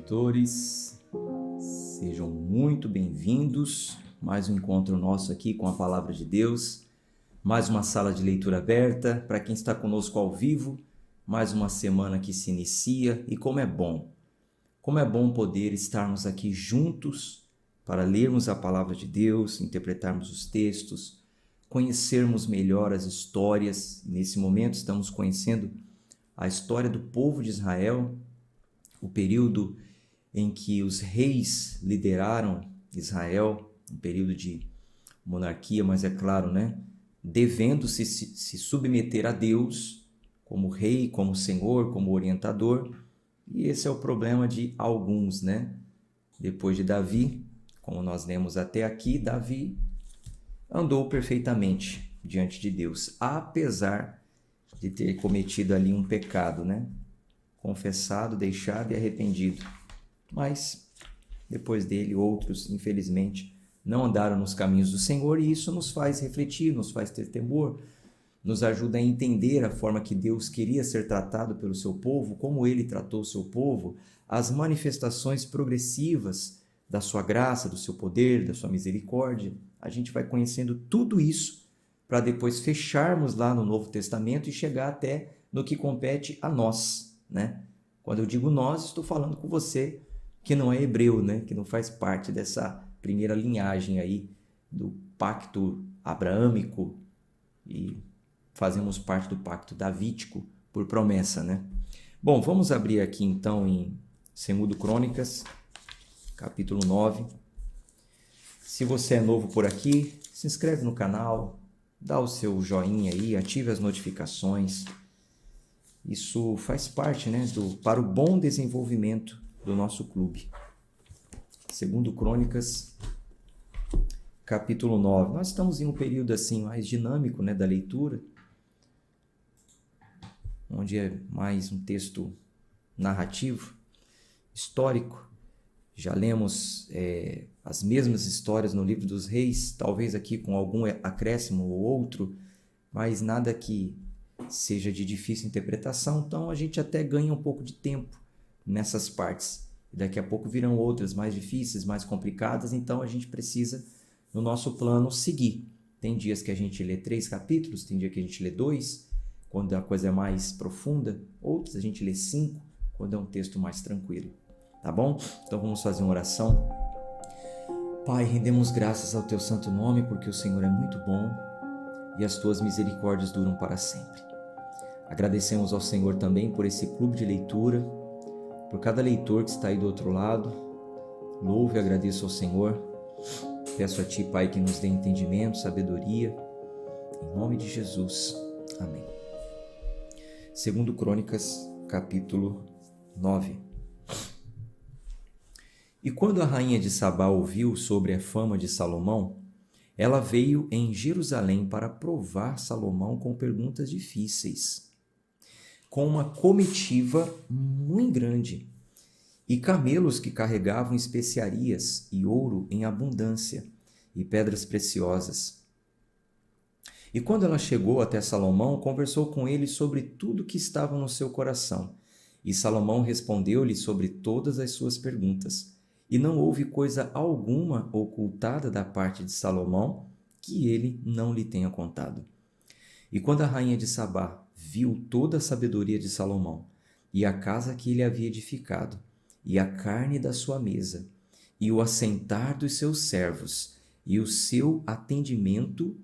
leitores, sejam muito bem-vindos. Mais um encontro nosso aqui com a Palavra de Deus, mais uma sala de leitura aberta. Para quem está conosco ao vivo, mais uma semana que se inicia e como é bom poder estarmos aqui juntos para lermos a Palavra de Deus, interpretarmos os textos, conhecermos melhor as histórias. Nesse momento estamos conhecendo a história do povo de Israel, o período em que os reis lideraram Israel, um período de monarquia, mas é claro, devendo se submeter a Deus como rei, como senhor, como orientador. E esse é o problema de alguns, Depois de Davi, como nós lemos até aqui, Davi andou perfeitamente diante de Deus, apesar de ter cometido ali um pecado, confessado, deixado e arrependido. Mas depois dele, outros, infelizmente, não andaram nos caminhos do Senhor, e isso nos faz refletir, nos faz ter temor, nos ajuda a entender a forma que Deus queria ser tratado pelo seu povo, como ele tratou o seu povo, as manifestações progressivas da sua graça, do seu poder, da sua misericórdia. A gente vai conhecendo tudo isso para depois fecharmos lá no Novo Testamento e chegar até no que compete a nós, Quando eu digo nós, estou falando com você que não é hebreu, que não faz parte dessa primeira linhagem aí do pacto abraâmico e fazemos parte do pacto davídico por promessa, Bom, vamos abrir aqui então em 2 Crônicas, capítulo 9. Se você é novo por aqui, se inscreve no canal, dá o seu joinha aí, ative as notificações. Isso faz parte, para o bom desenvolvimento do nosso clube. 2 Crônicas, capítulo 9. Nós estamos em um período assim mais dinâmico, da leitura, onde é mais um texto narrativo, histórico. Já lemos as mesmas histórias no livro dos reis, talvez aqui com algum acréscimo ou outro, mas nada que seja de difícil interpretação, então a gente até ganha um pouco de tempo nessas partes. Daqui a pouco virão outras mais difíceis, mais complicadas, então a gente precisa, no nosso plano, seguir. Tem dias que a gente lê 3 capítulos, tem dia que a gente lê 2, quando a coisa é mais profunda, outros a gente lê 5, quando é um texto mais tranquilo. Tá bom? Então vamos fazer uma oração. Pai, rendemos graças ao teu santo nome, porque o Senhor é muito bom e as tuas misericórdias duram para sempre. Agradecemos ao Senhor também por esse clube de leitura, por cada leitor que está aí do outro lado. Louvo e agradeço ao Senhor. Peço a Ti, Pai, que nos dê entendimento, sabedoria. Em nome de Jesus. Amém. 2 Crônicas, capítulo 9. E quando a rainha de Sabá ouviu sobre a fama de Salomão, ela veio em Jerusalém para provar Salomão com perguntas difíceis, com uma comitiva muito grande, e camelos que carregavam especiarias e ouro em abundância, e pedras preciosas. E quando ela chegou até Salomão, conversou com ele sobre tudo que estava no seu coração. E Salomão respondeu-lhe sobre todas as suas perguntas. E não houve coisa alguma ocultada da parte de Salomão que ele não lhe tenha contado. E quando a rainha de Sabá viu toda a sabedoria de Salomão, e a casa que ele havia edificado, e a carne da sua mesa, e o assentar dos seus servos, e o atendimento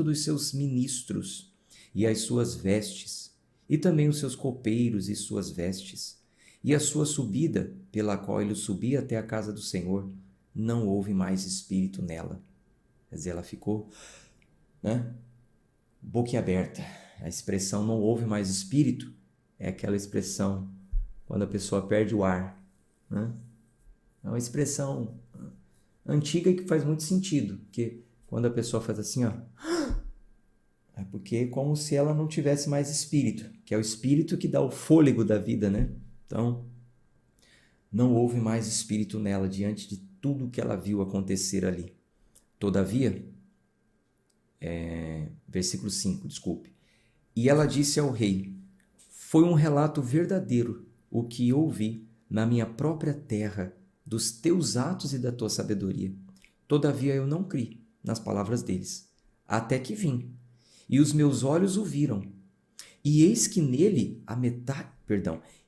dos seus ministros, e as suas vestes, e também os seus copeiros e suas vestes, e a sua subida, pela qual ele subia até a casa do Senhor, não houve mais espírito nela. Quer dizer, ela ficou, boquiaberta. A expressão não houve mais espírito é aquela expressão quando a pessoa perde o ar. É uma expressão antiga e que faz muito sentido, porque quando a pessoa faz assim, é porque é como se ela não tivesse mais espírito, que é o espírito que dá o fôlego da vida, Então, não houve mais espírito nela diante de tudo que ela viu acontecer ali. Todavia, versículo 5, desculpe. E ela disse ao rei: foi um relato verdadeiro o que ouvi na minha própria terra dos teus atos e da tua sabedoria. Todavia eu não criei nas palavras deles, até que vim, e os meus olhos o viram. E eis que nele a metade,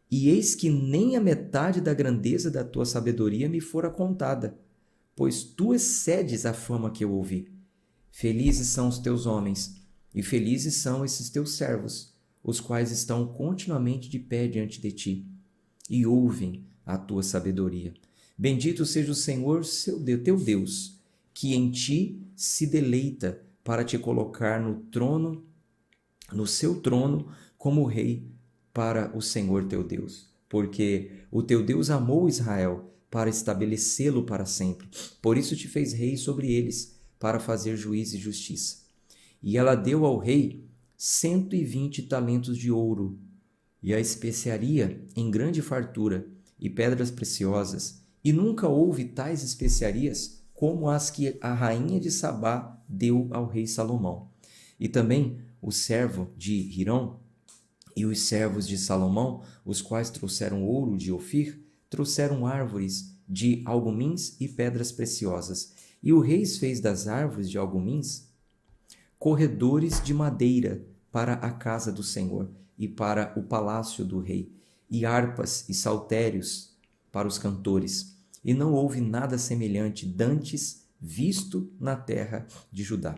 e eis que nem a metade da grandeza da tua sabedoria me fora contada, pois tu excedes a fama que eu ouvi. Felizes são os teus homens, e felizes são esses teus servos, os quais estão continuamente de pé diante de ti, e ouvem a tua sabedoria. Bendito seja o Senhor, teu Deus, que em ti se deleita para te colocar no trono, no seu trono, como rei para o Senhor teu Deus. Porque o teu Deus amou Israel para estabelecê-lo para sempre. Por isso te fez rei sobre eles, para fazer juízo e justiça. E ela deu ao rei 120 talentos de ouro, e a especiaria em grande fartura, e pedras preciosas, e nunca houve tais especiarias como as que a rainha de Sabá deu ao rei Salomão. E também o servo de Hirão e os servos de Salomão, os quais trouxeram ouro de Ofir, trouxeram árvores de algumins e pedras preciosas. E o rei fez das árvores de algumins corredores de madeira para a casa do Senhor e para o palácio do rei, e harpas e saltérios para os cantores. E não houve nada semelhante dantes visto na terra de Judá.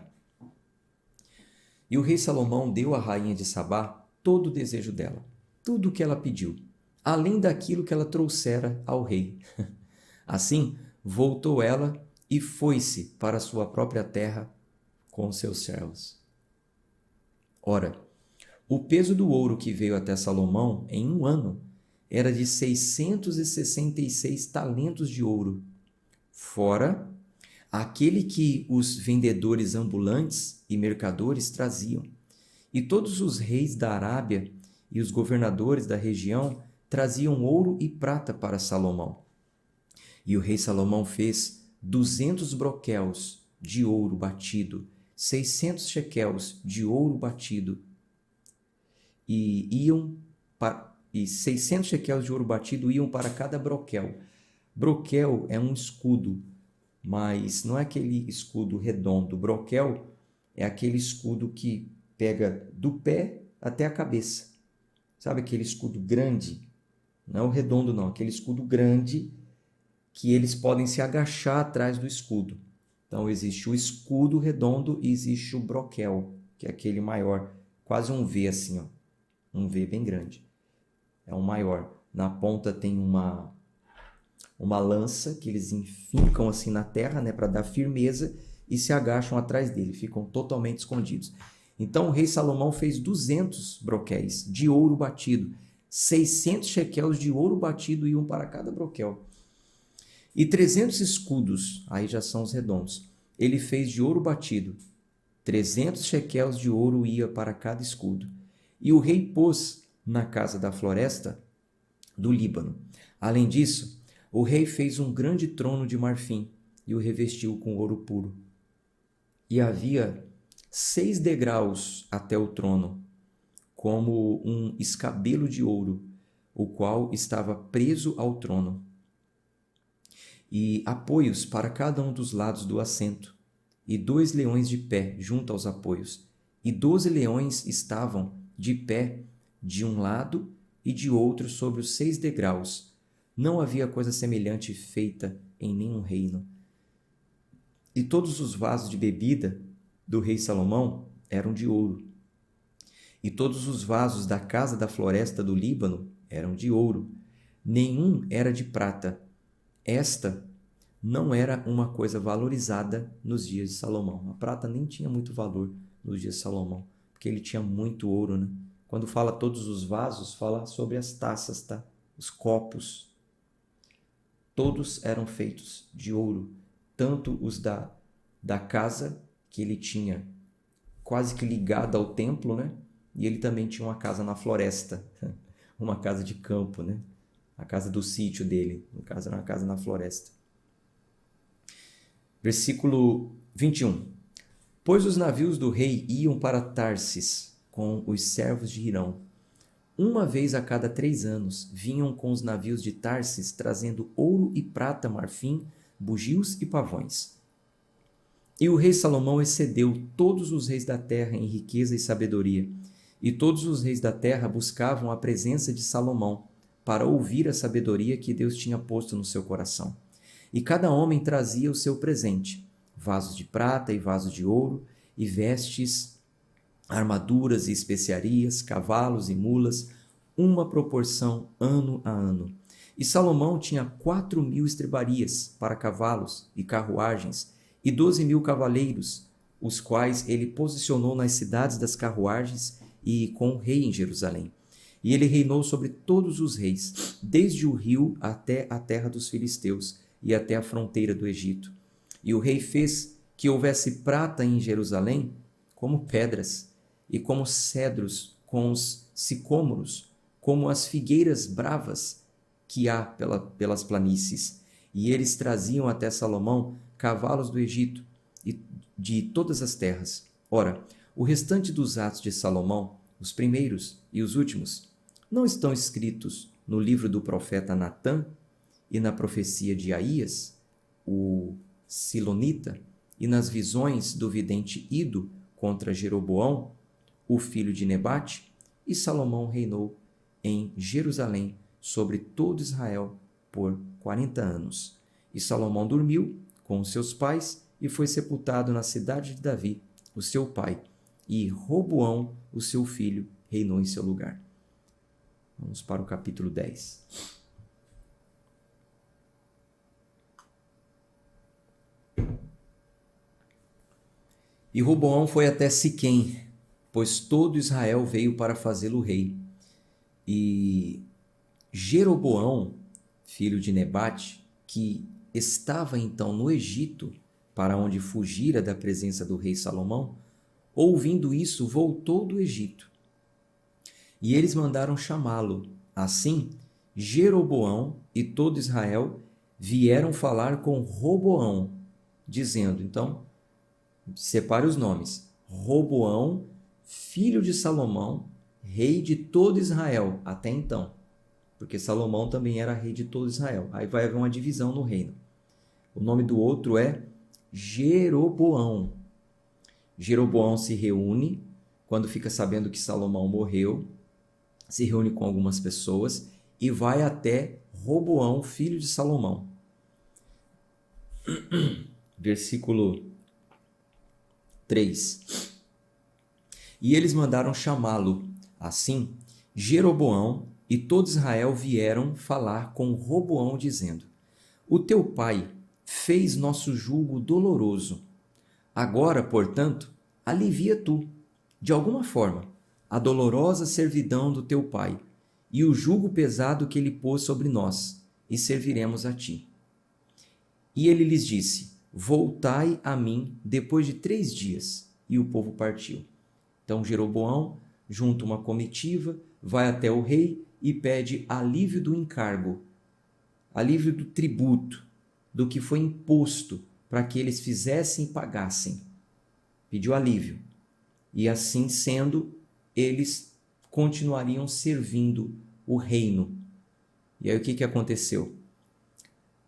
E o rei Salomão deu à rainha de Sabá todo o desejo dela, tudo o que ela pediu, além daquilo que ela trouxera ao rei. Assim, voltou ela e foi-se para a sua própria terra com seus servos. Ora, o peso do ouro que veio até Salomão em um ano era de 666 talentos de ouro, fora aquele que os vendedores ambulantes e mercadores traziam. E todos os reis da Arábia e os governadores da região traziam ouro e prata para Salomão. E o rei Salomão fez 200 broquéis de ouro batido, 600 shequels de ouro batido, e 600 shequels de ouro batido iam para cada broquel. Broquel é um escudo, mas não é aquele escudo redondo. Broquel é aquele escudo que pega do pé até a cabeça. Sabe aquele escudo grande? Não é o redondo não, aquele escudo grande que eles podem se agachar atrás do escudo. Então existe o escudo redondo e existe o broquel, que é aquele maior, quase um V assim, ó. Um V bem grande. É um maior. Na ponta tem uma lança que eles enfincam assim na terra, né, para dar firmeza, e se agacham atrás dele, ficam totalmente escondidos. Então o rei Salomão fez 200 broquéis de ouro batido, 600 shequels de ouro batido iam para cada broquel. E 300 escudos, aí já são os redondos, ele fez de ouro batido, 300 shequels de ouro ia para cada escudo. E o rei pôs na casa da floresta do Líbano. Além disso, o rei fez um grande trono de marfim e o revestiu com ouro puro. E havia 6 degraus até o trono, como um escabelo de ouro, o qual estava preso ao trono. E apoios para cada um dos lados do assento, e 2 leões de pé junto aos apoios, e 12 leões estavam de pé de um lado e de outro sobre os 6 degraus. Não havia coisa semelhante feita em nenhum reino. E todos os vasos de bebida do rei Salomão eram de ouro. E todos os vasos da casa da floresta do Líbano eram de ouro. Nenhum era de prata. Esta não era uma coisa valorizada nos dias de Salomão. A prata nem tinha muito valor nos dias de Salomão, porque ele tinha muito ouro, né? Quando fala todos os vasos, fala sobre as taças, tá? Os copos. Todos eram feitos de ouro, tanto os da casa que ele tinha quase que ligada ao templo, né? E ele também tinha uma casa na floresta, uma casa de campo, né? A casa do sítio dele, no caso era uma casa na floresta. Versículo 21. Pois os navios do rei iam para Tarsis com os servos de Hirão. uma vez a cada 3 anos, vinham com os navios de Tarsis trazendo ouro e prata, marfim, bugios e pavões. E o rei Salomão excedeu todos os reis da terra em riqueza e sabedoria, e todos os reis da terra buscavam a presença de Salomão para ouvir a sabedoria que Deus tinha posto no seu coração. E cada homem trazia o seu presente, vasos de prata e vasos de ouro, e vestes, armaduras e especiarias, cavalos e mulas, uma proporção ano a ano. E Salomão tinha 4.000 estrebarias para cavalos e carruagens, e 12.000 cavaleiros, os quais ele posicionou nas cidades das carruagens e com o rei em Jerusalém. E ele reinou sobre todos os reis, desde o rio até a terra dos filisteus e até a fronteira do Egito. E o rei fez que houvesse prata em Jerusalém, como pedras, e como cedros com os sicômoros, como as figueiras bravas que há pelas planícies. E eles traziam até Salomão cavalos do Egito e de todas as terras. Ora, o restante dos atos de Salomão, os primeiros e os últimos, não estão escritos no livro do profeta Natã e na profecia de Aías, o Silonita, e nas visões do vidente Ido contra Jeroboão, o filho de Nebate? E Salomão reinou em Jerusalém sobre todo Israel por 40 anos. E Salomão dormiu com os seus pais e foi sepultado na cidade de Davi, o seu pai, e Roboão, o seu filho, reinou em seu lugar. Vamos para o capítulo 10. E Roboão foi até Siquém, pois todo Israel veio para fazê-lo rei. E Jeroboão, filho de Nebate, que estava então no Egito, para onde fugira da presença do rei Salomão, ouvindo isso, voltou do Egito. E eles mandaram chamá-lo. Assim, Jeroboão e todo Israel vieram falar com Roboão, dizendo, então, separe os nomes, Roboão, filho de Salomão, rei de todo Israel, até então, porque Salomão também era rei de todo Israel. Aí vai haver uma divisão no reino. O nome do outro é Jeroboão. Jeroboão se reúne, quando fica sabendo que Salomão morreu, se reúne com algumas pessoas e vai até Roboão, filho de Salomão. Versículo 3. E eles mandaram chamá-lo. Assim, Jeroboão e todo Israel vieram falar com Roboão, dizendo: O teu pai fez nosso jugo doloroso. Agora, portanto, alivia tu, de alguma forma, a dolorosa servidão do teu pai e o jugo pesado que ele pôs sobre nós, e serviremos a ti. E ele lhes disse: Voltai a mim depois de 3 dias. E o povo partiu. Então Jeroboão junta uma comitiva, vai até o rei e pede alívio do encargo, alívio do tributo, do que foi imposto, para que eles fizessem e pagassem. Pediu alívio. E assim sendo, eles continuariam servindo o reino. E aí o que aconteceu?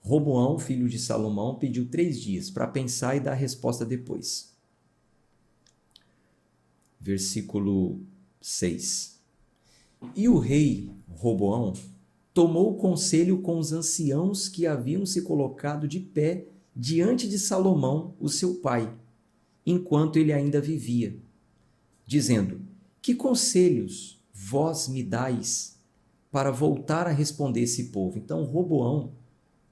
Roboão, filho de Salomão, pediu 3 dias para pensar e dar a resposta depois. Versículo 6. E o rei Roboão tomou conselho com os anciãos que haviam se colocado de pé diante de Salomão, o seu pai, enquanto ele ainda vivia, dizendo: Que conselhos vós me dais para voltar a responder esse povo? Então Roboão,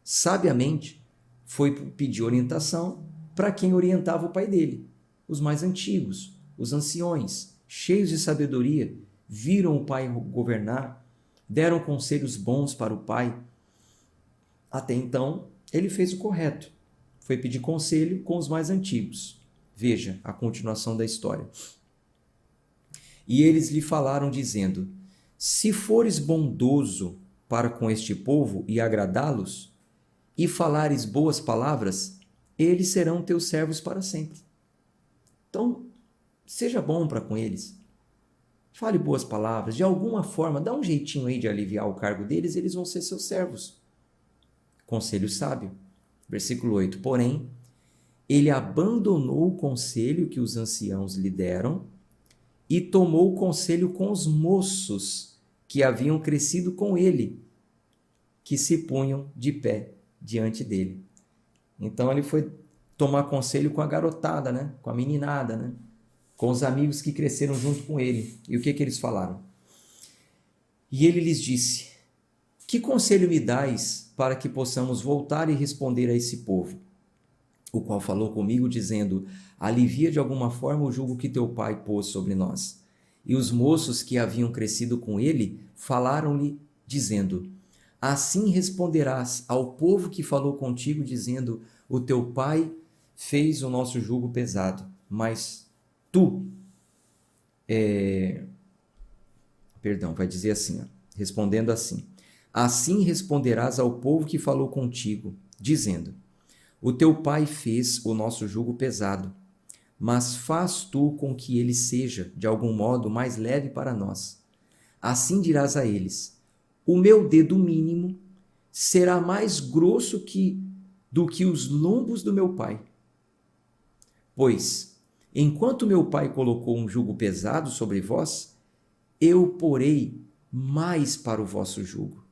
sabiamente, foi pedir orientação para quem orientava o pai dele. Os mais antigos, os anciões, cheios de sabedoria, viram o pai governar, deram conselhos bons para o pai. Até então, ele fez o correto. Foi pedir conselho com os mais antigos. Veja a continuação da história. E eles lhe falaram, dizendo: Se fores bondoso para com este povo e agradá-los, e falares boas palavras, eles serão teus servos para sempre. Então, seja bom para com eles. fale boas palavras, de alguma forma, dá um jeitinho aí de aliviar o cargo deles, eles vão ser seus servos. Conselho sábio. Versículo 8. Porém, ele abandonou o conselho que os anciãos lhe deram e tomou o conselho com os moços que haviam crescido com ele, que se punham de pé diante dele. Então ele foi tomar conselho com a garotada, né? Com a meninada, né? Com os amigos que cresceram junto com ele. E o que eles falaram? E ele lhes disse: que conselho me dais para que possamos voltar e responder a esse povo? O qual falou comigo, dizendo: alivia de alguma forma o jugo que teu pai pôs sobre nós. E os moços que haviam crescido com ele falaram-lhe, dizendo: assim responderás ao povo que falou contigo, dizendo: o teu pai fez o nosso jugo pesado, mas tu... vai dizer assim, respondendo assim: assim responderás ao povo que falou contigo, dizendo: o teu pai fez o nosso jugo pesado, mas faz tu com que ele seja, de algum modo, mais leve para nós. Assim dirás a eles: o meu dedo mínimo será mais grosso do que os lombos do meu pai. Pois, enquanto meu pai colocou um jugo pesado sobre vós, eu porei mais para o vosso jugo.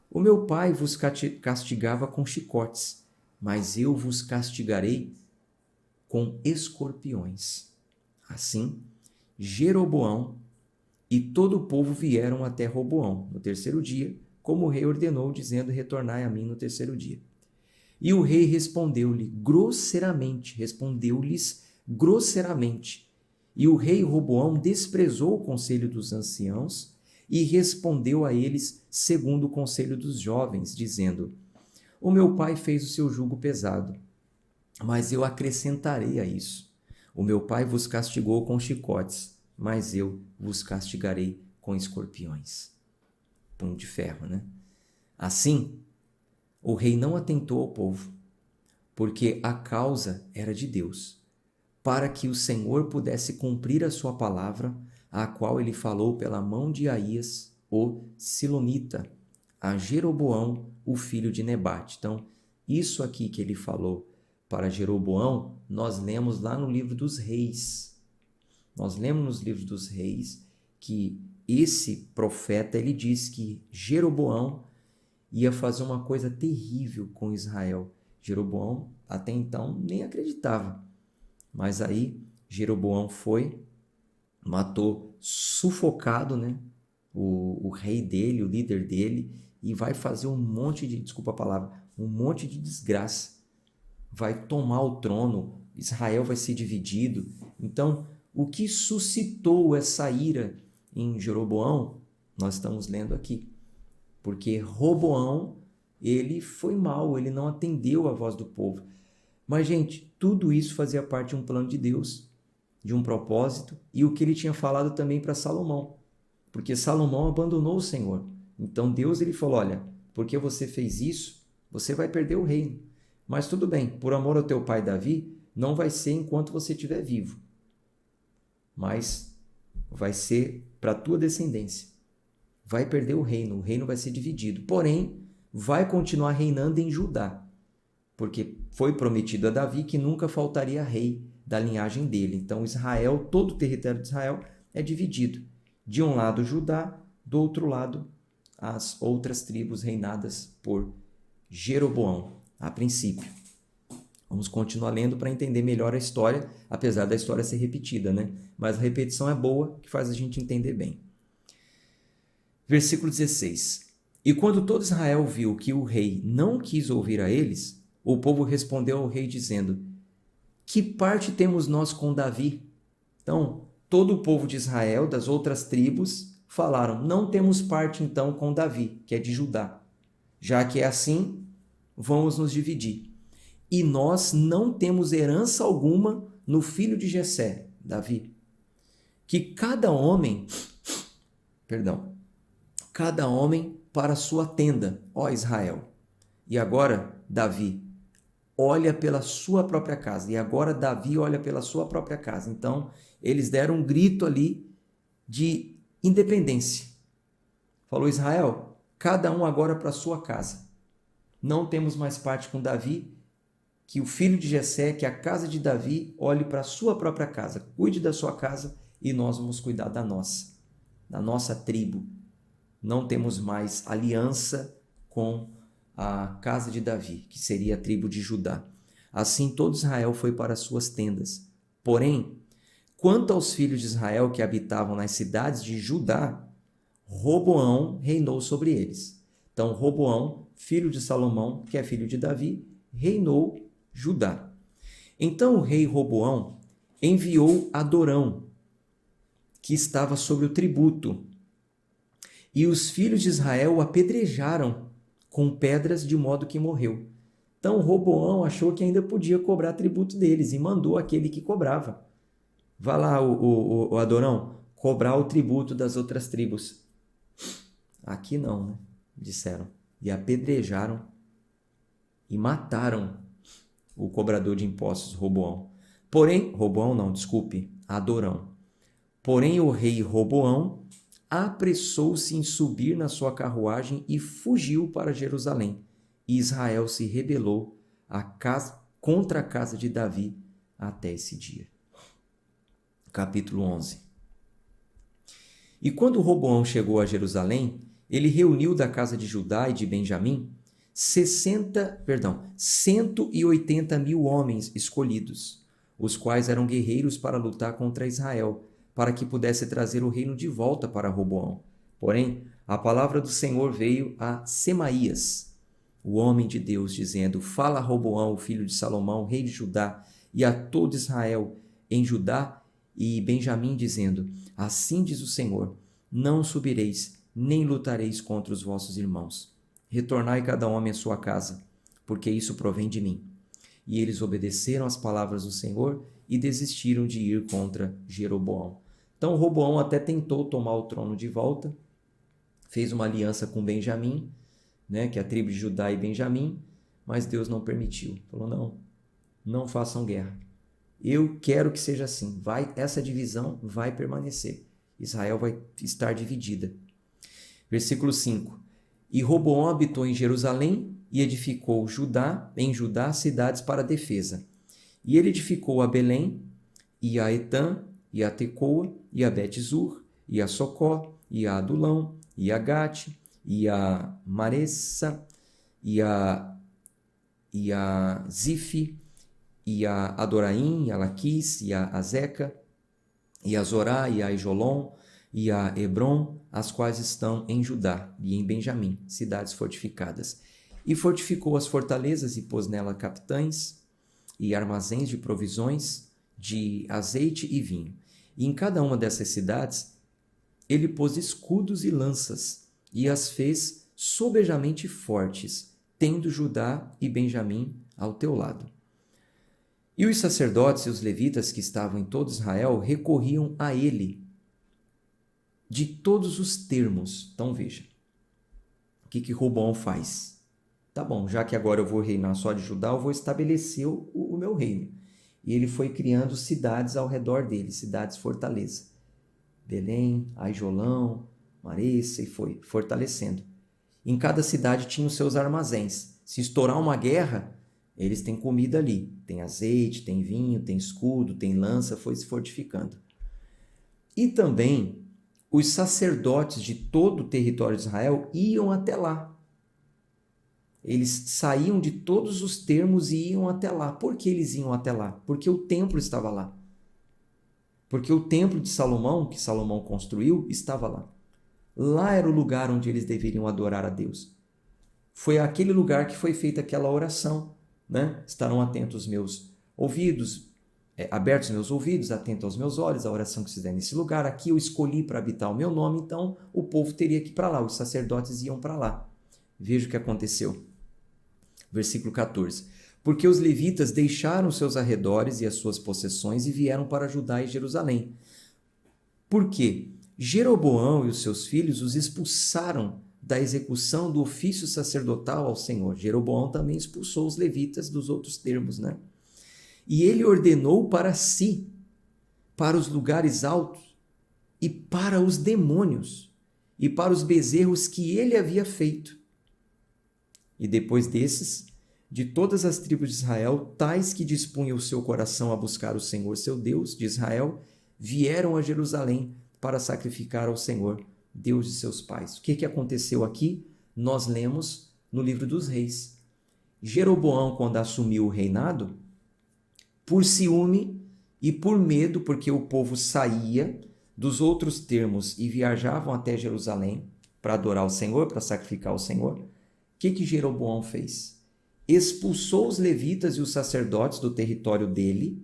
O meu pai vos castigava com chicotes, mas eu vos castigarei com escorpiões. Assim, Jeroboão e todo o povo vieram até Roboão no terceiro dia, como o rei ordenou, dizendo: retornai a mim no terceiro dia. E o rei respondeu-lhes grosseiramente. E o rei Roboão desprezou o conselho dos anciãos e respondeu a eles segundo o conselho dos jovens, dizendo: o meu pai fez o seu jugo pesado, mas eu acrescentarei a isso. O meu pai vos castigou com chicotes, mas eu vos castigarei com escorpiões. Punho de ferro, né? Assim, o rei não atentou ao povo, porque a causa era de Deus, para que o Senhor pudesse cumprir a sua palavra, a qual ele falou pela mão de Aías, o Silonita, a Jeroboão, o filho de Nebate. Então, isso aqui que ele falou para Jeroboão, nós lemos lá no livro dos reis. Nós lemos nos livros dos reis que esse profeta, ele diz que Jeroboão ia fazer uma coisa terrível com Israel. Jeroboão, até então, nem acreditava. Mas aí, Jeroboão foi, matou sufocado, né? O rei dele, o líder dele, e vai fazer um monte de, desculpa a palavra, um monte de desgraça. Vai tomar o trono, Israel vai ser dividido. Então, o que suscitou essa ira em Jeroboão, nós estamos lendo aqui. Porque Roboão, ele foi mal, ele não atendeu a voz do povo. Mas, gente, tudo isso fazia parte de um plano de Deus, de um propósito, e o que ele tinha falado também para Salomão. Porque Salomão abandonou o Senhor. Então Deus ele falou: olha, porque você fez isso, você vai perder o reino. Mas tudo bem, por amor ao teu pai Davi, não vai ser enquanto você estiver vivo. Mas vai ser para a tua descendência. Vai perder o reino vai ser dividido. Porém, vai continuar reinando em Judá. Porque foi prometido a Davi que nunca faltaria rei da linhagem dele. Então Israel, todo o território de Israel é dividido. De um lado Judá, do outro lado as outras tribos reinadas por Jeroboão, a princípio. Vamos continuar lendo para entender melhor a história, apesar da história ser repetida, né? Mas a repetição é boa, que faz a gente entender bem. Versículo 16. E quando todo Israel viu que o rei não quis ouvir a eles, o povo respondeu ao rei dizendo: que parte temos nós com Davi? Então, todo o povo de Israel, das outras tribos, falaram: não temos parte então com Davi, que é de Judá. Já que é assim, vamos nos dividir. E nós não temos herança alguma no filho de Jessé, Davi. Que cada homem para a sua tenda, ó Israel. E agora, Davi, olha pela sua própria casa. E agora Davi olha pela sua própria casa. Então, eles deram um grito ali de independência. Falou: Israel, cada um agora para a sua casa. Não temos mais parte com Davi, que o filho de Jessé, que a casa de Davi, olhe para a sua própria casa, cuide da sua casa e nós vamos cuidar da nossa tribo. Não temos mais aliança com a casa de Davi, que seria a tribo de Judá. Assim todo Israel foi para as suas tendas. Porém, quanto aos filhos de Israel que habitavam nas cidades de Judá, Roboão reinou sobre eles. Então, Roboão, filho de Salomão, que é filho de Davi, reinou Judá. Então o rei Roboão enviou Adorão, que estava sobre o tributo, e os filhos de Israel o apedrejaram com pedras de modo que morreu. Então Roboão achou que ainda podia cobrar tributo deles e mandou aquele que cobrava: vá lá, o Adorão, cobrar o tributo das outras tribos. Aqui não, né? Disseram. E apedrejaram e mataram o cobrador de impostos, Roboão. Porém, Roboão não, desculpe, Adorão. Porém, o rei Roboão apressou-se em subir na sua carruagem e fugiu para Jerusalém. E Israel se rebelou contra a casa de Davi até esse dia. Capítulo 11. E quando Roboão chegou a Jerusalém, ele reuniu da casa de Judá e de Benjamim 180 mil homens escolhidos, os quais eram guerreiros para lutar contra Israel, para que pudesse trazer o reino de volta para Roboão. Porém, a palavra do Senhor veio a Semaías, o homem de Deus, dizendo: fala a Roboão, o filho de Salomão, rei de Judá, e a todo Israel em Judá e Benjamim, dizendo: assim diz o Senhor, não subireis, nem lutareis contra os vossos irmãos. Retornai cada homem à sua casa, porque isso provém de mim. E eles obedeceram às palavras do Senhor e desistiram de ir contra Jeroboão. Então Roboão até tentou tomar o trono de volta, fez uma aliança com Benjamim, né, que é a tribo de Judá e Benjamim, mas Deus não permitiu. Falou: não façam guerra. Eu quero que seja assim. Essa divisão vai permanecer. Israel vai estar dividida. Versículo 5. E Roboão habitou em Jerusalém e edificou em Judá cidades para defesa. E ele edificou a Belém, e a Etã, e a Tecoa, e a Bet-zur, e a Socó, e a Adulão, e a Gate, e a Maressa, e a Zife, e a Adoraim, e a Laquis, e a Azeca, e a Zorá, e a Ijolon, e a Hebron, as quais estão em Judá e em Benjamim, cidades fortificadas. E fortificou as fortalezas e pôs nela capitães e armazéns de provisões, de azeite e vinho. E em cada uma dessas cidades ele pôs escudos e lanças e as fez sobejamente fortes, tendo Judá e Benjamim ao teu lado. E os sacerdotes e os levitas que estavam em todo Israel recorriam a ele de todos os termos. Então veja, o que Roboão faz? Tá bom, já que agora eu vou reinar só de Judá, eu vou estabelecer o meu reino. E ele foi criando cidades ao redor dele, cidades fortaleza. Belém, Aijolão, Maressa, e foi fortalecendo. Em cada cidade tinha os seus armazéns. Se estourar uma guerra, eles têm comida ali. Tem azeite, tem vinho, tem escudo, tem lança, foi se fortificando. E também os sacerdotes de todo o território de Israel iam até lá. Eles saíam de todos os termos e iam até lá. Por que eles iam até lá? Porque o templo estava lá. Porque o templo de Salomão, que Salomão construiu, estava lá. Lá era o lugar onde eles deveriam adorar a Deus. Foi aquele lugar que foi feita aquela oração, né? Estarão atentos meus ouvidos, abertos meus ouvidos, atentos aos meus olhos, a oração que se der nesse lugar. Aqui eu escolhi para habitar o meu nome, então o povo teria que ir para lá, os sacerdotes iam para lá. Veja o que aconteceu. Versículo 14. Porque os levitas deixaram seus arredores e as suas possessões e vieram para Judá e Jerusalém. Por quê? Jeroboão e os seus filhos os expulsaram da execução do ofício sacerdotal ao Senhor. Jeroboão também expulsou os levitas dos outros termos, né? E ele ordenou para si, para os lugares altos, e para os demônios e para os bezerros que ele havia feito. E depois desses, de todas as tribos de Israel, tais que dispunham o seu coração a buscar o Senhor, seu Deus de Israel, vieram a Jerusalém para sacrificar ao Senhor, Deus de seus pais. O que aconteceu aqui? Nós lemos no livro dos Reis. Jeroboão, quando assumiu o reinado, por ciúme e por medo, porque o povo saía dos outros termos e viajavam até Jerusalém para adorar o Senhor, para sacrificar ao Senhor, o que Jeroboão fez? Expulsou os levitas e os sacerdotes do território dele,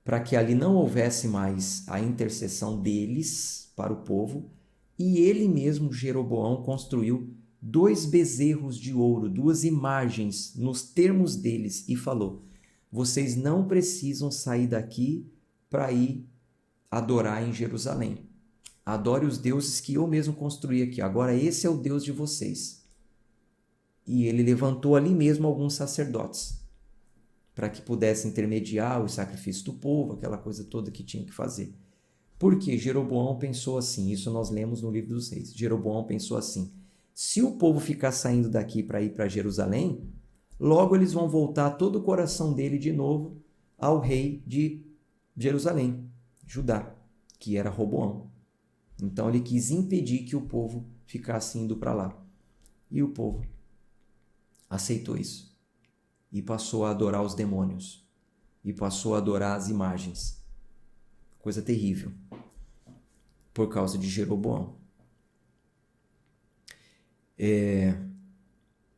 para que ali não houvesse mais a intercessão deles para o povo, e ele mesmo, Jeroboão, construiu 2 bezerros de ouro, 2 imagens nos termos deles, e falou: vocês não precisam sair daqui para ir adorar em Jerusalém. Adore os deuses que eu mesmo construí aqui. Agora esse é o Deus de vocês. E ele levantou ali mesmo alguns sacerdotes para que pudesse intermediar o sacrifício do povo, aquela coisa toda que tinha que fazer. Porque Jeroboão pensou assim, isso nós lemos no livro dos Reis. Jeroboão pensou assim: se o povo ficar saindo daqui para ir para Jerusalém, logo eles vão voltar todo o coração dele de novo ao rei de Jerusalém, Judá, que era Roboão. Então ele quis impedir que o povo ficasse indo para lá. E o povo aceitou isso. E passou a adorar os demônios. E passou a adorar as imagens. Coisa terrível. Por causa de Jeroboão.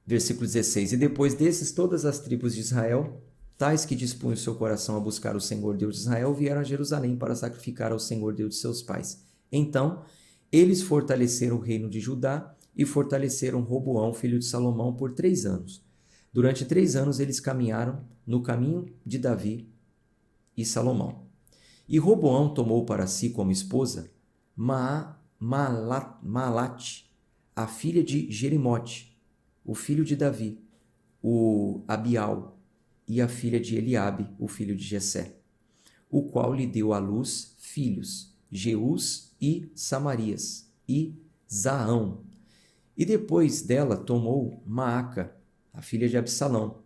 Versículo 16. E depois desses, todas as tribos de Israel, tais que dispunham seu coração a buscar o Senhor Deus de Israel, vieram a Jerusalém para sacrificar ao Senhor Deus de seus pais. Então, eles fortaleceram o reino de Judá e fortaleceram Roboão, filho de Salomão, por 3 anos. Durante 3 anos eles caminharam no caminho de Davi e Salomão. E Roboão tomou para si como esposa Maalate, a filha de Jerimote, o filho de Davi, o Abial, e a filha de Eliabe, o filho de Jessé, o qual lhe deu à luz filhos, Jeús e Samarias, e Zaão. E depois dela tomou Maaca, a filha de Absalão,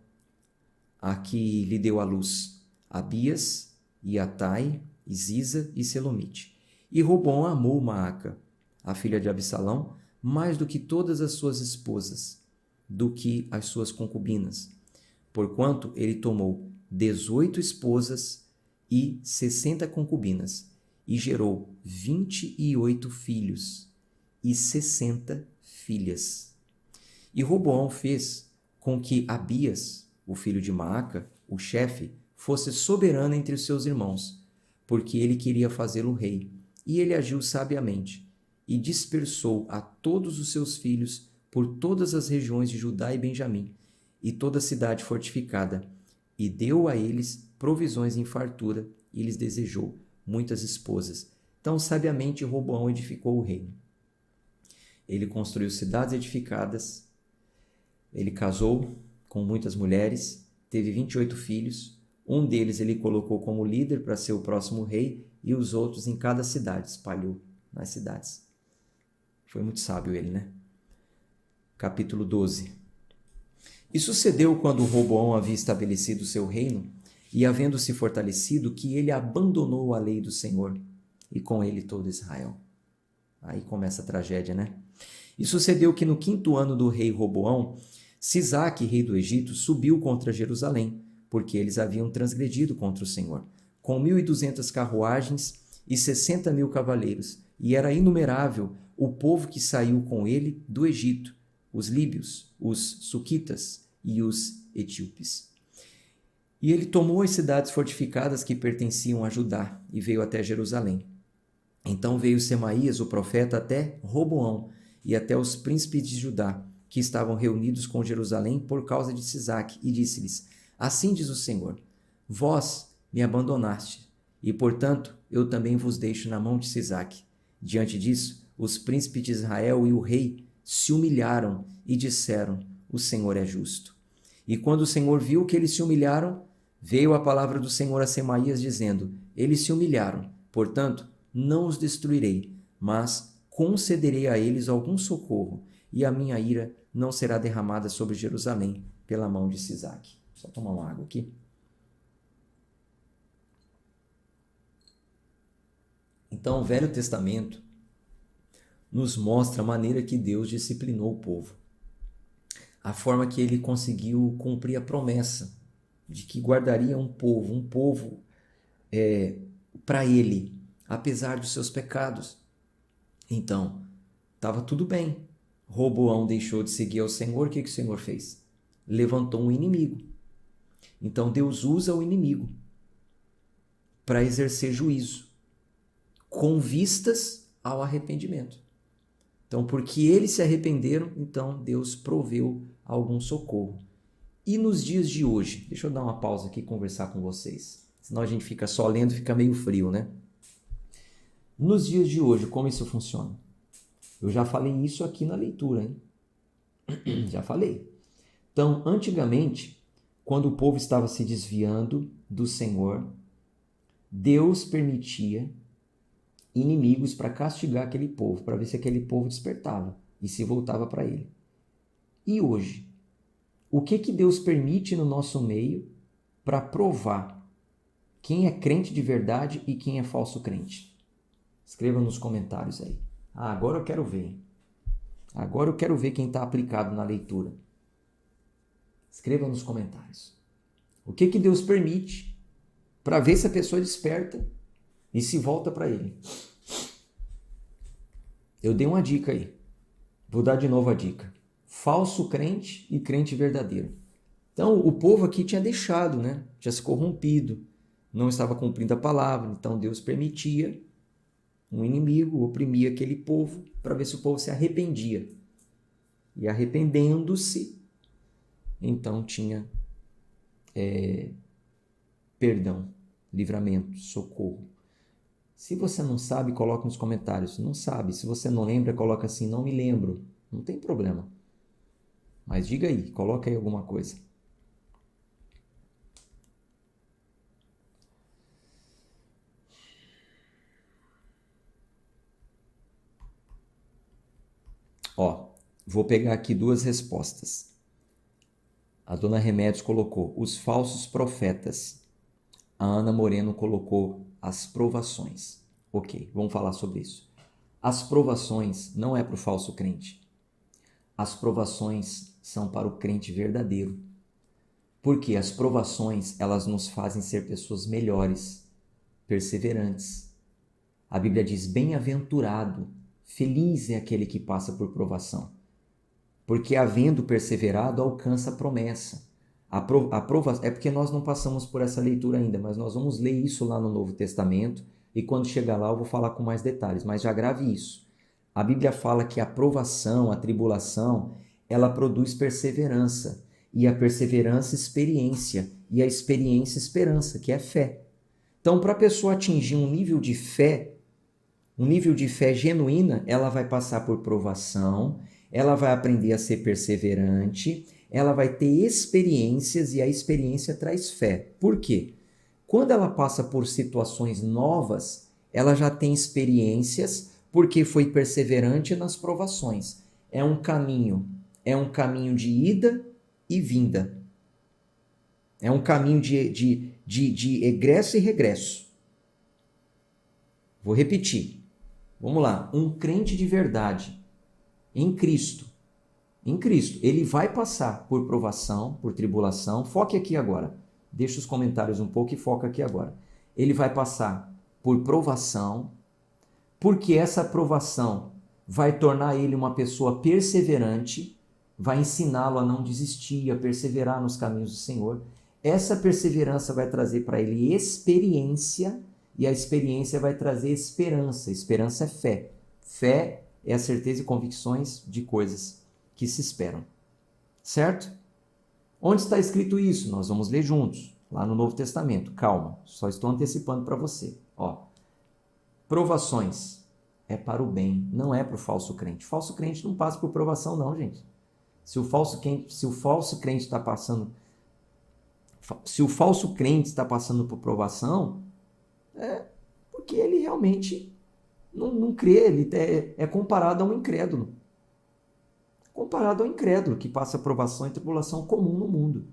a que lhe deu à luz Abias, e Atai, e Ziza e Selomite. E Roboão amou Maaca, a filha de Absalão, mais do que todas as suas esposas, do que as suas concubinas, porquanto ele tomou 18 esposas e 60 concubinas, e gerou 28 filhos e 60 filhas. E Roboão fez com que Abias, o filho de Maaca, o chefe, fosse soberano entre os seus irmãos, porque ele queria fazê-lo rei, e ele agiu sabiamente, e dispersou a todos os seus filhos por todas as regiões de Judá e Benjamim, e toda a cidade fortificada, e deu a eles provisões em fartura, e lhes desejou muitas esposas. Então, sabiamente, Roboão edificou o reino. Ele construiu cidades edificadas, ele casou com muitas mulheres, teve 28 filhos, um deles ele colocou como líder para ser o próximo rei, e os outros em cada cidade, espalhou nas cidades. Foi muito sábio ele, né? Capítulo 12. E sucedeu quando Roboão havia estabelecido o seu reino, e havendo se fortalecido, que ele abandonou a lei do Senhor, e com ele todo Israel. Aí começa a tragédia, né? E sucedeu que no 5º ano do rei Roboão, Sisaque, rei do Egito, subiu contra Jerusalém, porque eles haviam transgredido contra o Senhor, com 1.200 carruagens e 60.000 cavaleiros, e era inumerável o povo que saiu com ele do Egito, os líbios, os suquitas e os etíopes. E ele tomou as cidades fortificadas que pertenciam a Judá e veio até Jerusalém. Então veio Semaías, o profeta, até Roboão e até os príncipes de Judá, que estavam reunidos com Jerusalém por causa de Sisaque, e disse-lhes: assim diz o Senhor, vós me abandonaste, e portanto eu também vos deixo na mão de Sisaque. Diante disso, os príncipes de Israel e o rei se humilharam e disseram: o Senhor é justo. E quando o Senhor viu que eles se humilharam, veio a palavra do Senhor a Semaías dizendo: eles se humilharam, portanto, não os destruirei, mas concederei a eles algum socorro, e a minha ira não será derramada sobre Jerusalém pela mão de Sisaque. Só tomar uma água aqui. Então, o Velho Testamento nos mostra a maneira que Deus disciplinou o povo. A forma que ele conseguiu cumprir a promessa de que guardaria um povo para ele, apesar dos seus pecados. Então, estava tudo bem. Roboão deixou de seguir ao Senhor, o que o Senhor fez? Levantou um inimigo. Então, Deus usa o inimigo para exercer juízo, com vistas ao arrependimento. Então, porque eles se arrependeram, então Deus proveu algum socorro. E nos dias de hoje, deixa eu dar uma pausa aqui e conversar com vocês. Senão a gente fica só lendo e fica meio frio, né? Nos dias de hoje, como isso funciona? Eu já falei isso aqui na leitura, hein? Já falei. Então, antigamente, quando o povo estava se desviando do Senhor, Deus permitia inimigos para castigar aquele povo, para ver se aquele povo despertava e se voltava para ele. E hoje, o que Deus permite no nosso meio para provar quem é crente de verdade e quem é falso crente? Escreva nos comentários aí. Agora eu quero ver. Agora eu quero ver quem está aplicado na leitura. Escreva nos comentários. O que Deus permite para ver se a pessoa desperta e se volta para ele. Eu dei uma dica aí. Vou dar de novo a dica. Falso crente e crente verdadeiro. Então, o povo aqui tinha deixado, né? Tinha se corrompido. Não estava cumprindo a palavra. Então, Deus permitia um inimigo, oprimia aquele povo para ver se o povo se arrependia. E arrependendo-se, então tinha perdão, livramento, socorro. Se você não sabe, coloca nos comentários. Não sabe. Se você não lembra, coloca assim, não me lembro. Não tem problema. Mas diga aí, coloca aí alguma coisa. Ó, vou pegar aqui duas respostas. A dona Remédios colocou os falsos profetas. A Ana Moreno colocou as provações. Ok, vamos falar sobre isso. As provações não é para o falso crente. As provações são para o crente verdadeiro. Porque as provações, elas nos fazem ser pessoas melhores, perseverantes. A Bíblia diz, bem-aventurado, feliz é aquele que passa por provação. Porque havendo perseverado, alcança a promessa. É porque nós não passamos por essa leitura ainda, mas nós vamos ler isso lá no Novo Testamento e quando chegar lá eu vou falar com mais detalhes, mas já grave isso. A Bíblia fala que a provação, a tribulação, ela produz perseverança e a perseverança experiência e a experiência esperança, que é fé. Então, para a pessoa atingir um nível de fé genuína, ela vai passar por provação, ela vai aprender a ser perseverante, ela vai ter experiências e a experiência traz fé. Por quê? Quando ela passa por situações novas, ela já tem experiências porque foi perseverante nas provações. É um caminho de ida e vinda. É um caminho de egresso e regresso. Vou repetir. Vamos lá. Um crente de verdade em Cristo, ele vai passar por provação, por tribulação. Foque aqui agora. Deixa os comentários um pouco e foca aqui agora. Ele vai passar por provação, porque essa provação vai tornar ele uma pessoa perseverante, vai ensiná-lo a não desistir, a perseverar nos caminhos do Senhor. Essa perseverança vai trazer para ele experiência, e a experiência vai trazer esperança. Esperança é fé. Fé é a certeza e convicções de coisas que se esperam. Certo? Onde está escrito isso? Nós vamos ler juntos, lá no Novo Testamento. Calma, só estou antecipando para você. Ó, provações é para o bem, não é para o falso crente. O falso crente não passa por provação não, gente. Se o falso crente está passando por provação, é porque ele realmente não crê, ele é comparado a um incrédulo. Comparado ao incrédulo que passa provação e tribulação comum no mundo.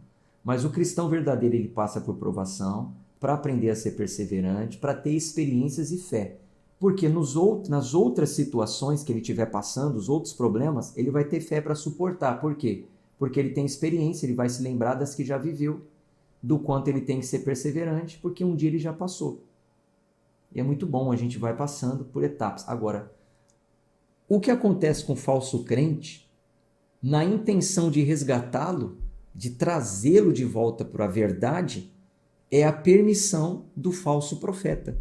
Mas o cristão verdadeiro, ele passa por provação para aprender a ser perseverante, para ter experiências e fé. Porque nas outras situações que ele estiver passando, os outros problemas, ele vai ter fé para suportar. Por quê? Porque ele tem experiência, ele vai se lembrar das que já viveu, do quanto ele tem que ser perseverante, porque um dia ele já passou. E é muito bom, a gente vai passando por etapas. Agora, o que acontece com o falso crente, na intenção de resgatá-lo, de trazê-lo de volta para a verdade, é a permissão do falso profeta.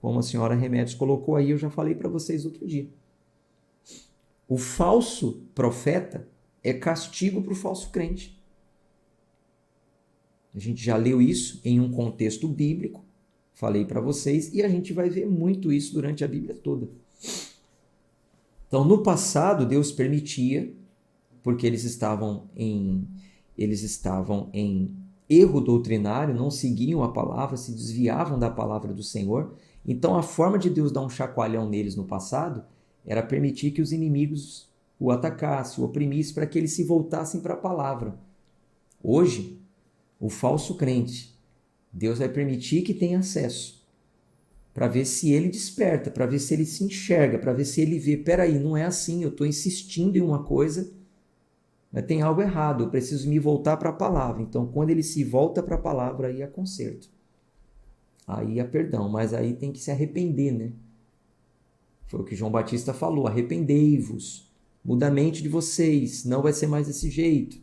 Como a senhora Remédios colocou aí, eu já falei para vocês outro dia. O falso profeta é castigo para o falso crente. A gente já leu isso em um contexto bíblico, falei para vocês, e a gente vai ver muito isso durante a Bíblia toda. Então, no passado, Deus permitia, porque eles estavam em erro doutrinário, não seguiam a palavra, se desviavam da palavra do Senhor. Então, a forma de Deus dar um chacoalhão neles no passado era permitir que os inimigos o atacassem, o oprimissem, para que eles se voltassem para a palavra. Hoje, o falso crente, Deus vai permitir que tenha acesso, para ver se ele desperta, para ver se ele se enxerga, para ver se ele vê, peraí, não é assim, eu estou insistindo em uma coisa, mas tem algo errado, eu preciso me voltar para a palavra. Então, quando ele se volta para a palavra, aí é conserto. Aí é perdão, mas aí tem que se arrepender, né? Foi o que João Batista falou, arrependei-vos, muda a mente de vocês, não vai ser mais desse jeito.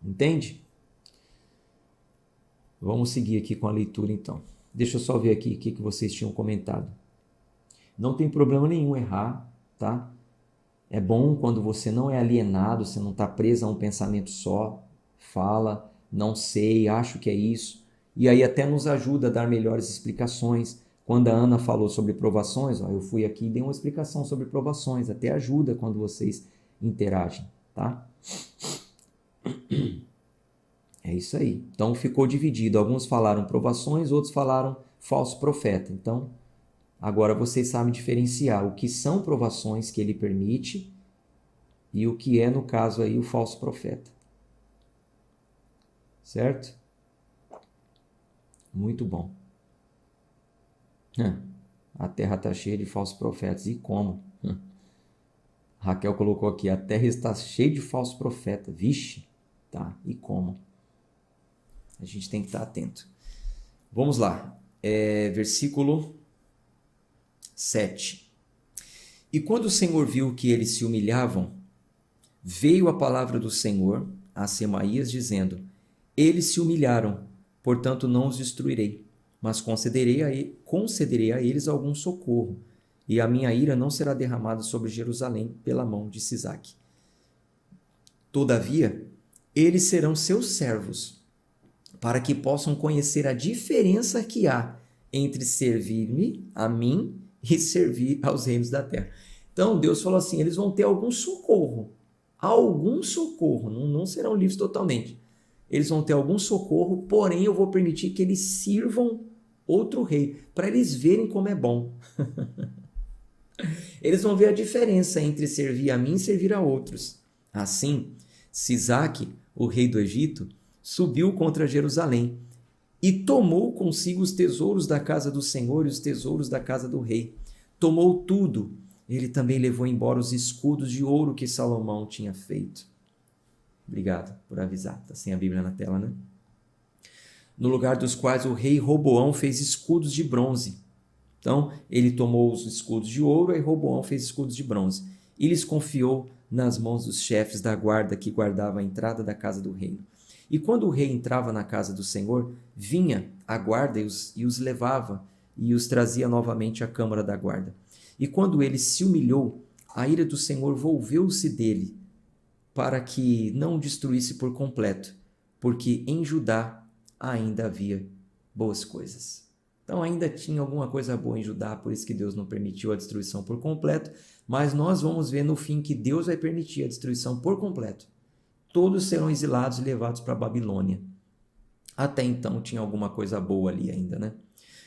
Entende? Vamos seguir aqui com a leitura então. Deixa eu só ver aqui o que vocês tinham comentado. Não tem problema nenhum errar, tá? É bom quando você não é alienado, você não está preso a um pensamento só. Fala, não sei, acho que é isso. E aí até nos ajuda a dar melhores explicações. Quando a Ana falou sobre provações, eu fui aqui e dei uma explicação sobre provações. Até ajuda quando vocês interagem, tá? É isso aí. Então ficou dividido. Alguns falaram provações, outros falaram falso profeta. Então, agora vocês sabem diferenciar o que são provações que ele permite e o que é, no caso aí, o falso profeta. Certo? Muito bom. A terra está cheia de falsos profetas. E como? Raquel colocou aqui, a terra está cheia de falsos profetas. Vixe, tá? E como? A gente tem que estar atento. Vamos lá. Versículo 7. E quando o Senhor viu que eles se humilhavam, veio a palavra do Senhor a Semaías, dizendo: eles se humilharam, portanto não os destruirei, mas concederei a eles algum socorro, e a minha ira não será derramada sobre Jerusalém pela mão de Sisaque. Todavia, eles serão seus servos, para que possam conhecer a diferença que há entre servir-me a mim e servir aos reinos da terra. Então Deus falou assim, eles vão ter algum socorro, não serão livres totalmente. Eles vão ter algum socorro, porém eu vou permitir que eles sirvam outro rei, para eles verem como é bom. Eles vão ver a diferença entre servir a mim e servir a outros. Assim, Sisaque, o rei do Egito, subiu contra Jerusalém e tomou consigo os tesouros da casa do Senhor e os tesouros da casa do rei. Tomou tudo. Ele também levou embora os escudos de ouro que Salomão tinha feito. Obrigado por avisar. Está sem a Bíblia na tela, né? No lugar dos quais o rei Roboão fez escudos de bronze. Então, ele tomou os escudos de ouro e Roboão fez escudos de bronze. E lhes confiou nas mãos dos chefes da guarda que guardava a entrada da casa do reino. E quando o rei entrava na casa do Senhor, vinha a guarda e os levava e os trazia novamente à câmara da guarda. E quando ele se humilhou, a ira do Senhor volveu-se dele, para que não o destruísse por completo, porque em Judá ainda havia boas coisas. Então ainda tinha alguma coisa boa em Judá, por isso que Deus não permitiu a destruição por completo, mas nós vamos ver no fim que Deus vai permitir a destruição por completo. Todos serão exilados e levados para a Babilônia. Até então tinha alguma coisa boa ali ainda, né?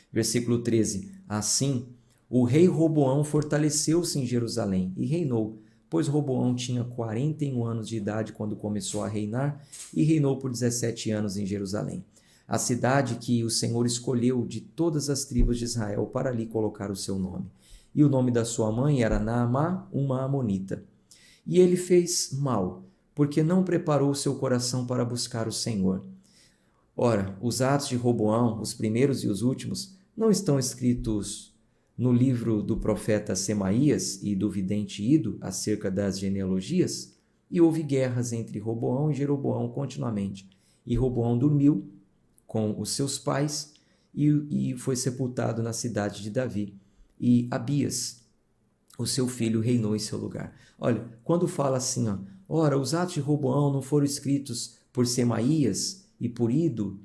Versículo 13. Assim, O rei Roboão fortaleceu-se em Jerusalém e reinou, pois Roboão tinha 41 anos de idade quando começou a reinar e reinou por 17 anos em Jerusalém, a cidade que o Senhor escolheu de todas as tribos de Israel para ali colocar o seu nome. E o nome da sua mãe era Naamá, uma amonita. E ele fez mal, porque não preparou o seu coração para buscar o Senhor. Ora, os atos de Roboão, os primeiros e os últimos, não estão escritos no livro do profeta Semaías e do vidente Ido acerca das genealogias? E houve guerras entre Roboão e Jeroboão continuamente. E Roboão dormiu com os seus pais e foi sepultado na cidade de Davi. E Abias, o seu filho, reinou em seu lugar. Olha, quando fala assim, ora, os atos de Roboão não foram escritos por Semaías e por Ido,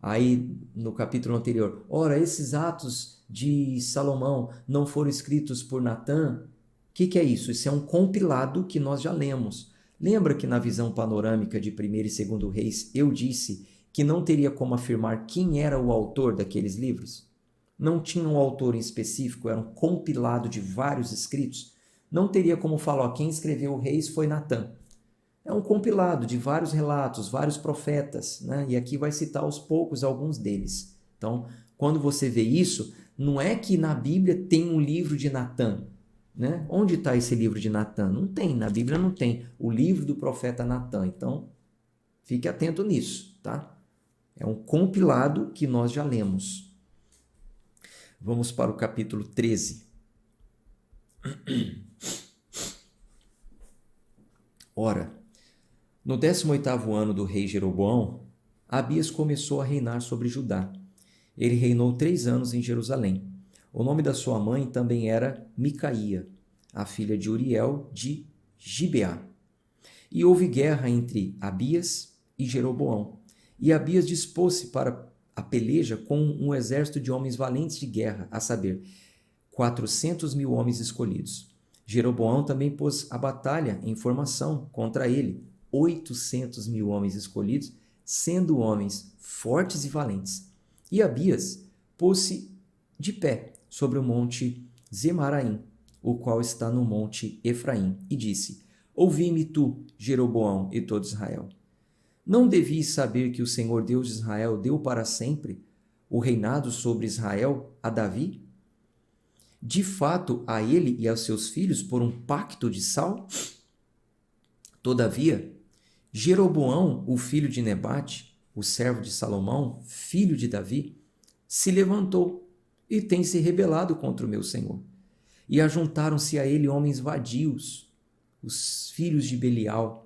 aí no capítulo anterior, ora, esses atos de Salomão não foram escritos por Natã. O que é isso? Isso é um compilado que nós já lemos. Lembra que na visão panorâmica de 1º e 2º Reis eu disse que não teria como afirmar quem era o autor daqueles livros? Não tinha um autor em específico, era um compilado de vários escritos. Não teria como falar, quem escreveu o Reis foi Natã. É um compilado de vários relatos, vários profetas, né? E aqui vai citar aos poucos alguns deles. Então, quando você vê isso, não é que na Bíblia tem um livro de Natã, né? Onde está esse livro de Natã? Não tem, na Bíblia não tem o livro do profeta Natã. Então, fique atento nisso, tá? É um compilado que nós já lemos. Vamos para o capítulo 13. Ora, no 18º ano do rei Jeroboão, Abias começou a reinar sobre Judá. Ele reinou 3 anos em Jerusalém. O nome da sua mãe também era Micaía, a filha de Uriel de Gibeá. E houve guerra entre Abias e Jeroboão. E Abias dispôs-se para a peleja com um exército de homens valentes de guerra, a saber, 400.000 homens escolhidos. Jeroboão também pôs a batalha em formação contra ele, 800.000 homens escolhidos, sendo homens fortes e valentes. E Abias pôs-se de pé sobre o monte Zemaraim, o qual está no monte Efraim, e disse: Ouvi-me tu, Jeroboão, e todo Israel. Não devias saber que o Senhor Deus de Israel deu para sempre o reinado sobre Israel a Davi? De fato, a ele e aos seus filhos por um pacto de sal? Todavia, Jeroboão, o filho de Nebate, o servo de Salomão, filho de Davi, se levantou e tem se rebelado contra o meu Senhor. E ajuntaram-se a ele homens vadios, os filhos de Belial,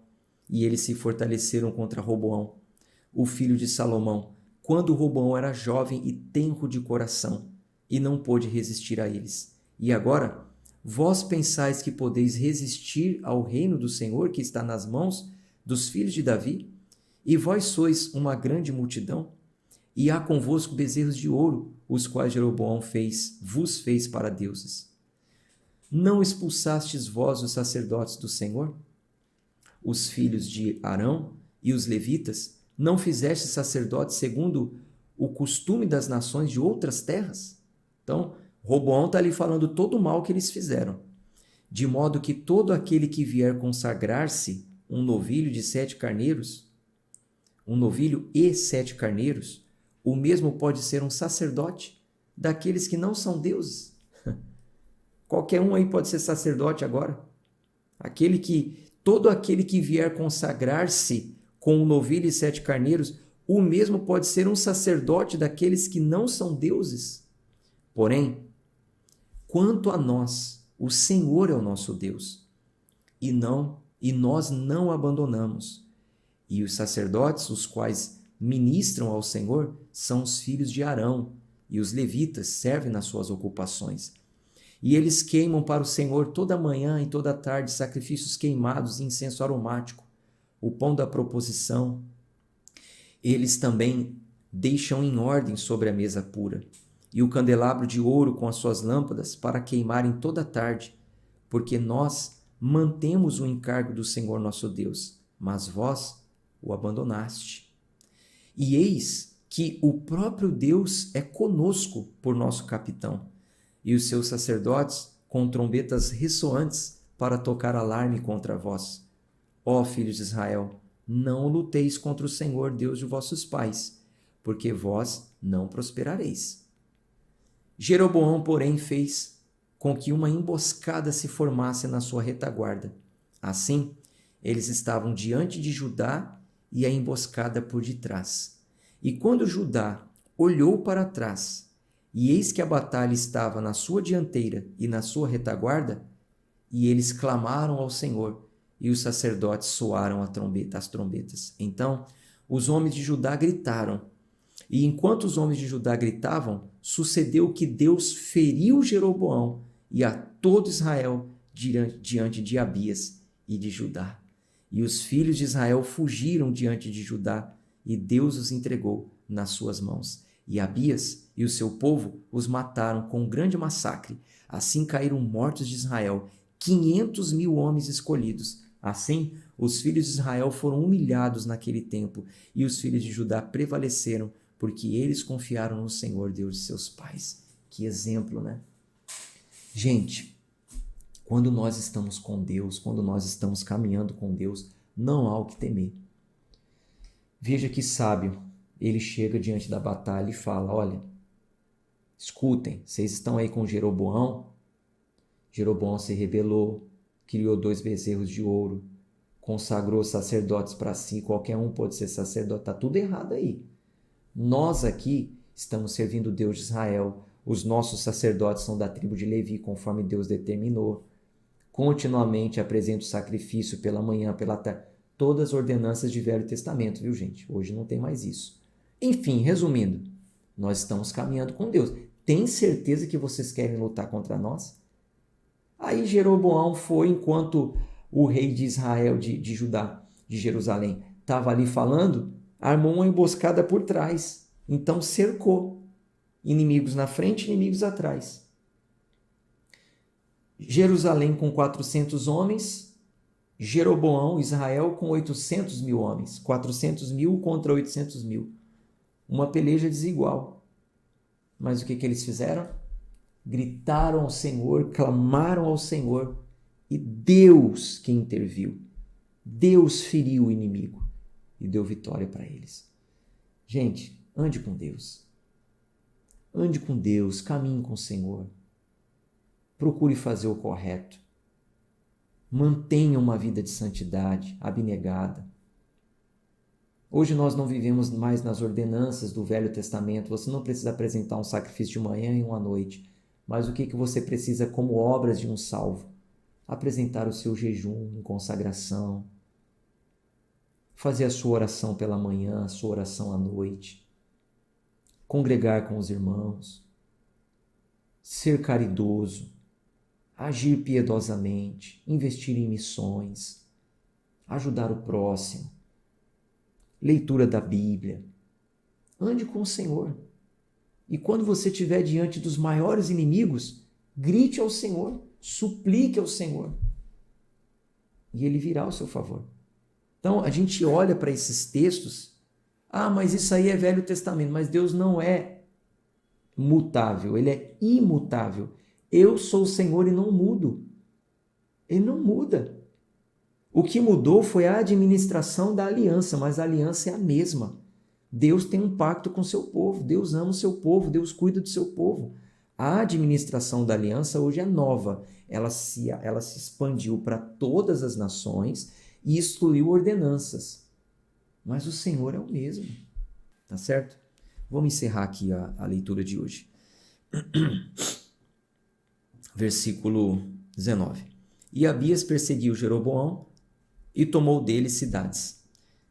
e eles se fortaleceram contra Roboão, o filho de Salomão, quando Roboão era jovem e tenro de coração, e não pôde resistir a eles. E agora, vós pensais que podeis resistir ao reino do Senhor que está nas mãos dos filhos de Davi? E vós sois uma grande multidão? E há convosco bezerros de ouro, os quais Jeroboão vos fez para deuses. Não expulsastes vós os sacerdotes do Senhor? Os filhos de Arão e os levitas, não fizeste sacerdotes segundo o costume das nações de outras terras? Então, Roboão está ali falando todo o mal que eles fizeram. De modo que todo aquele que vier consagrar-se um novilho de 7 carneiros, um novilho e 7 carneiros, o mesmo pode ser um sacerdote daqueles que não são deuses. Qualquer um aí pode ser sacerdote agora. Todo aquele que vier consagrar-se com um novilho e 7 carneiros, o mesmo pode ser um sacerdote daqueles que não são deuses. Porém, quanto a nós, o Senhor é o nosso Deus, e nós não abandonamos. E os sacerdotes, os quais ministram ao Senhor, são os filhos de Arão, e os levitas servem nas suas ocupações. E eles queimam para o Senhor toda manhã e toda tarde sacrifícios queimados e incenso aromático, o pão da proposição. Eles também deixam em ordem sobre a mesa pura, e o candelabro de ouro com as suas lâmpadas para queimarem toda tarde, porque nós mantemos o encargo do Senhor nosso Deus, mas vós o abandonaste. E eis que o próprio Deus é conosco por nosso capitão, e os seus sacerdotes com trombetas ressoantes para tocar alarme contra vós. Ó filhos de Israel, não luteis contra o Senhor Deus de vossos pais, porque vós não prosperareis. Jeroboão, porém, fez com que uma emboscada se formasse na sua retaguarda. Assim, eles estavam diante de Judá e a emboscada por detrás. E quando Judá olhou para trás, e eis que a batalha estava na sua dianteira e na sua retaguarda, e eles clamaram ao Senhor, e os sacerdotes soaram as trombetas. Então, os homens de Judá gritaram, e enquanto os homens de Judá gritavam, sucedeu que Deus feriu Jeroboão e a todo Israel diante de Abias e de Judá. E os filhos de Israel fugiram diante de Judá, e Deus os entregou nas suas mãos. E Abias e o seu povo os mataram com um grande massacre. Assim caíram mortos de Israel 500.000 homens escolhidos. Assim, os filhos de Israel foram humilhados naquele tempo, e os filhos de Judá prevaleceram, porque eles confiaram no Senhor, Deus de seus pais. Que exemplo, né? Gente, quando nós estamos com Deus, quando nós estamos caminhando com Deus, não há o que temer. Veja que sábio, ele chega diante da batalha e fala, olha, escutem, vocês estão aí com Jeroboão? Jeroboão se rebelou, criou 2 bezerros de ouro, consagrou sacerdotes para si, qualquer um pode ser sacerdote, está tudo errado aí. Nós aqui estamos servindo o Deus de Israel, os nossos sacerdotes são da tribo de Levi, conforme Deus determinou. Continuamente apresenta o sacrifício pela manhã, pela tarde, todas as ordenanças de Velho Testamento, viu gente? Hoje não tem mais isso. Enfim, resumindo, nós estamos caminhando com Deus. Tem certeza que vocês querem lutar contra nós? Aí Jeroboão foi, enquanto o rei de Israel, de Judá, de Jerusalém, estava ali falando, armou uma emboscada por trás. Então cercou. Inimigos na frente, inimigos atrás. Jerusalém com 400 homens, Jeroboão, Israel, com 800.000 homens. 400.000 contra 800.000. Uma peleja desigual. Mas o que eles fizeram? Gritaram ao Senhor, clamaram ao Senhor, e Deus que interviu. Deus feriu o inimigo e deu vitória para eles. Gente, ande com Deus. Ande com Deus, caminhe com o Senhor. Procure fazer o correto. Mantenha uma vida de santidade, abnegada. Hoje nós não vivemos mais nas ordenanças do Velho Testamento. Você não precisa apresentar um sacrifício de manhã e um à noite. Mas o que você precisa como obras de um salvo? Apresentar o seu jejum em consagração. Fazer a sua oração pela manhã, a sua oração à noite. Congregar com os irmãos. Ser caridoso. Agir piedosamente. Investir em missões. Ajudar o próximo. Leitura da Bíblia. Ande com o Senhor. E quando você estiver diante dos maiores inimigos, grite ao Senhor, suplique ao Senhor. E Ele virá ao seu favor. Então, a gente olha para esses textos, mas isso aí é Velho Testamento, mas Deus não é mutável, Ele é imutável. Eu sou o Senhor e não mudo. Ele não muda. O que mudou foi a administração da aliança, mas a aliança é a mesma. Deus tem um pacto com o seu povo, Deus ama o seu povo, Deus cuida do seu povo. A administração da aliança hoje é nova, ela se expandiu para todas as nações e excluiu ordenanças. Mas o Senhor é o mesmo, tá certo? Vamos encerrar aqui a leitura de hoje. Versículo 19. E Abias perseguiu Jeroboão e tomou dele cidades.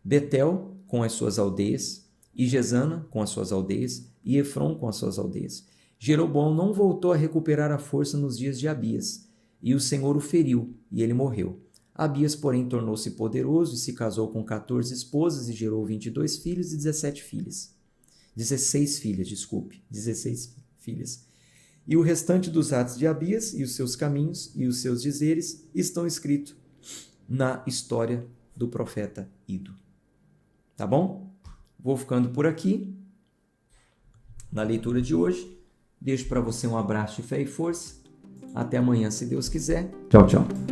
Betel com as suas aldeias, e Gesana com as suas aldeias, e Efron com as suas aldeias. Jeroboão não voltou a recuperar a força nos dias de Abias, e o Senhor o feriu, e ele morreu. Abias, porém, tornou-se poderoso e se casou com 14 esposas e gerou 22 filhos e 17 filhas. 16 filhas. E o restante dos atos de Abias e os seus caminhos e os seus dizeres estão escritos na história do profeta Ido. Tá bom? Vou ficando por aqui na leitura de hoje. Deixo para você um abraço de fé e força. Até amanhã, se Deus quiser. Tchau, tchau.